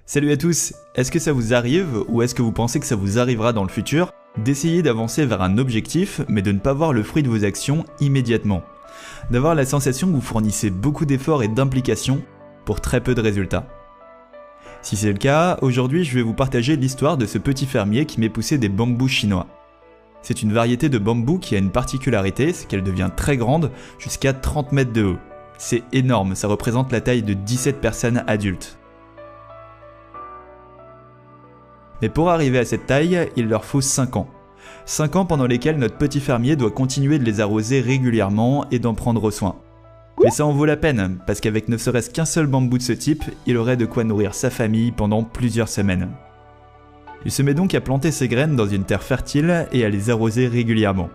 Salut à tous, est-ce que ça vous arrive ou est-ce que vous pensez que ça vous arrivera dans le futur d'essayer d'avancer vers un objectif mais de ne pas voir le fruit de vos actions immédiatement? D'avoir la sensation que vous fournissez beaucoup d'efforts et d'implications pour très peu de résultats? Si c'est le cas, aujourd'hui je vais vous partager l'histoire de ce petit fermier qui m'est poussé des bambous chinois. C'est une variété de bambou qui a une particularité, c'est qu'elle devient très grande, jusqu'à 30 mètres de haut. C'est énorme, ça représente la taille de 17 personnes adultes. Mais pour arriver à cette taille, il leur faut 5 ans. 5 ans pendant lesquels notre petit fermier doit continuer de les arroser régulièrement et d'en prendre soin. Mais ça en vaut la peine, parce qu'avec ne serait-ce qu'un seul bambou de ce type, il aurait de quoi nourrir sa famille pendant plusieurs semaines. Il se met donc à planter ses graines dans une terre fertile et à les arroser régulièrement.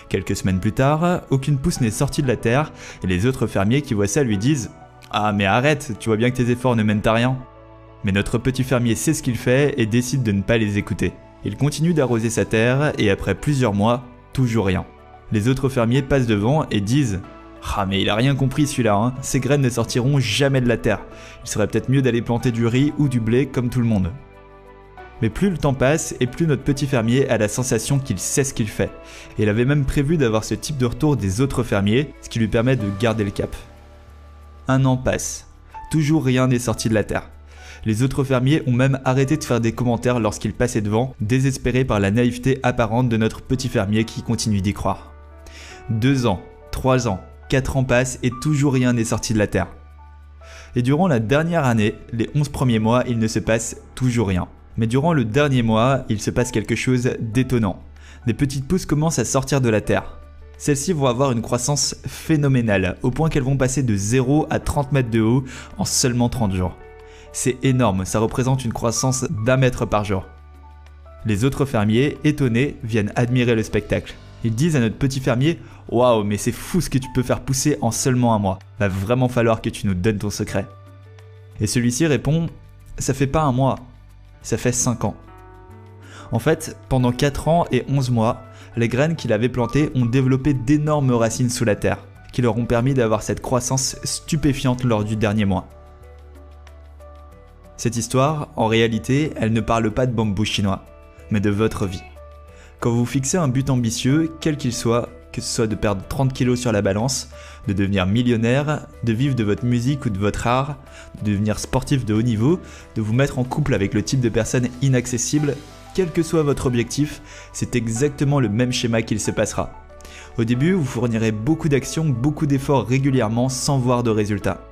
Quelques semaines plus tard, aucune pousse n'est sortie de la terre et les autres fermiers qui voient ça lui disent « Ah mais arrête, tu vois bien que tes efforts ne mènent à rien !» Mais notre petit fermier sait ce qu'il fait et décide de ne pas les écouter. Il continue d'arroser sa terre et après plusieurs mois, toujours rien. Les autres fermiers passent devant et disent « Ah mais il a rien compris celui-là, hein. Ces graines ne sortiront jamais de la terre. Il serait peut-être mieux d'aller planter du riz ou du blé comme tout le monde. » Mais plus le temps passe et plus notre petit fermier a la sensation qu'il sait ce qu'il fait. Et il avait même prévu d'avoir ce type de retour des autres fermiers, ce qui lui permet de garder le cap. 1 an passe. Toujours rien n'est sorti de la terre. Les autres fermiers ont même arrêté de faire des commentaires lorsqu'ils passaient devant, désespérés par la naïveté apparente de notre petit fermier qui continue d'y croire. 2 ans, 3 ans, 4 ans passent et toujours rien n'est sorti de la terre. Et durant la dernière année, les 11 premiers mois, il ne se passe toujours rien. Mais durant le dernier mois, il se passe quelque chose d'étonnant. Des petites pousses commencent à sortir de la terre. Celles-ci vont avoir une croissance phénoménale, au point qu'elles vont passer de 0 à 30 mètres de haut en seulement 30 jours. C'est énorme, ça représente une croissance d'1 mètre par jour. Les autres fermiers, étonnés, viennent admirer le spectacle. Ils disent à notre petit fermier « Waouh, mais c'est fou ce que tu peux faire pousser en seulement 1 mois. Va vraiment falloir que tu nous donnes ton secret. » Et celui-ci répond « Ça fait pas 1 mois, ça fait 5 ans. » En fait, pendant 4 ans et 11 mois, les graines qu'il avait plantées ont développé d'énormes racines sous la terre, qui leur ont permis d'avoir cette croissance stupéfiante lors du dernier mois. Cette histoire, en réalité, elle ne parle pas de bambou chinois, mais de votre vie. Quand vous fixez un but ambitieux, quel qu'il soit, que ce soit de perdre 30 kg sur la balance, de devenir millionnaire, de vivre de votre musique ou de votre art, de devenir sportif de haut niveau, de vous mettre en couple avec le type de personne inaccessible, quel que soit votre objectif, c'est exactement le même schéma qu'il se passera. Au début, vous fournirez beaucoup d'actions, beaucoup d'efforts régulièrement sans voir de résultats.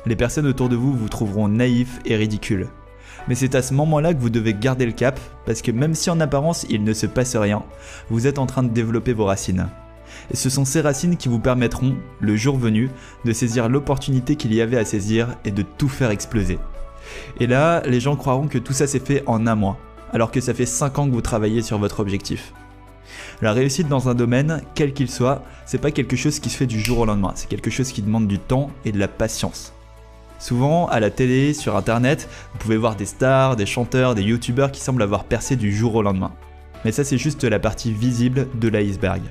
Les personnes autour de vous vous trouveront naïfs et ridicules. Mais c'est à ce moment-là que vous devez garder le cap, parce que même si en apparence il ne se passe rien, vous êtes en train de développer vos racines. Et ce sont ces racines qui vous permettront, le jour venu, de saisir l'opportunité qu'il y avait à saisir et de tout faire exploser. Et là, les gens croiront que tout ça s'est fait en 1 mois, alors que ça fait 5 ans que vous travaillez sur votre objectif. La réussite dans un domaine, quel qu'il soit, c'est pas quelque chose qui se fait du jour au lendemain, c'est quelque chose qui demande du temps et de la patience. Souvent, à la télé, sur internet, vous pouvez voir des stars, des chanteurs, des youtubeurs qui semblent avoir percé du jour au lendemain. Mais ça c'est juste la partie visible de l'iceberg.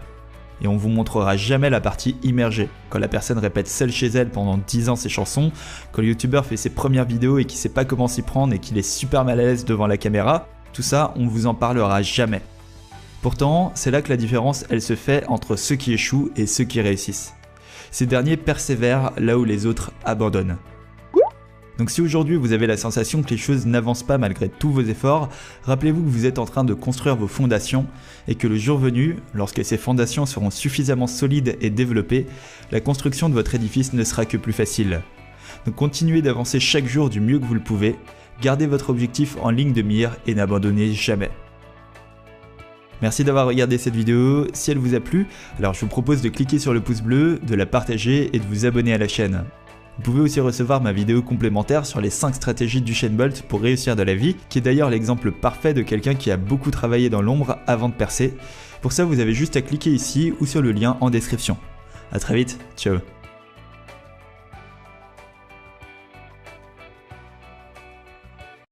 Et on vous montrera jamais la partie immergée, quand la personne répète seule chez elle pendant 10 ans ses chansons, quand le youtubeur fait ses premières vidéos et qui sait pas comment s'y prendre et qu'il est super mal à l'aise devant la caméra, tout ça on vous en parlera jamais. Pourtant, c'est là que la différence elle se fait entre ceux qui échouent et ceux qui réussissent. Ces derniers persévèrent là où les autres abandonnent. Donc si aujourd'hui vous avez la sensation que les choses n'avancent pas malgré tous vos efforts, rappelez-vous que vous êtes en train de construire vos fondations et que le jour venu, lorsque ces fondations seront suffisamment solides et développées, la construction de votre édifice ne sera que plus facile. Donc continuez d'avancer chaque jour du mieux que vous le pouvez, gardez votre objectif en ligne de mire et n'abandonnez jamais. Merci d'avoir regardé cette vidéo, si elle vous a plu, alors je vous propose de cliquer sur le pouce bleu, de la partager et de vous abonner à la chaîne. Vous pouvez aussi recevoir ma vidéo complémentaire sur les 5 stratégies d'Usain Bolt pour réussir dans la vie, qui est d'ailleurs l'exemple parfait de quelqu'un qui a beaucoup travaillé dans l'ombre avant de percer. Pour ça, vous avez juste à cliquer ici ou sur le lien en description. A très vite, ciao.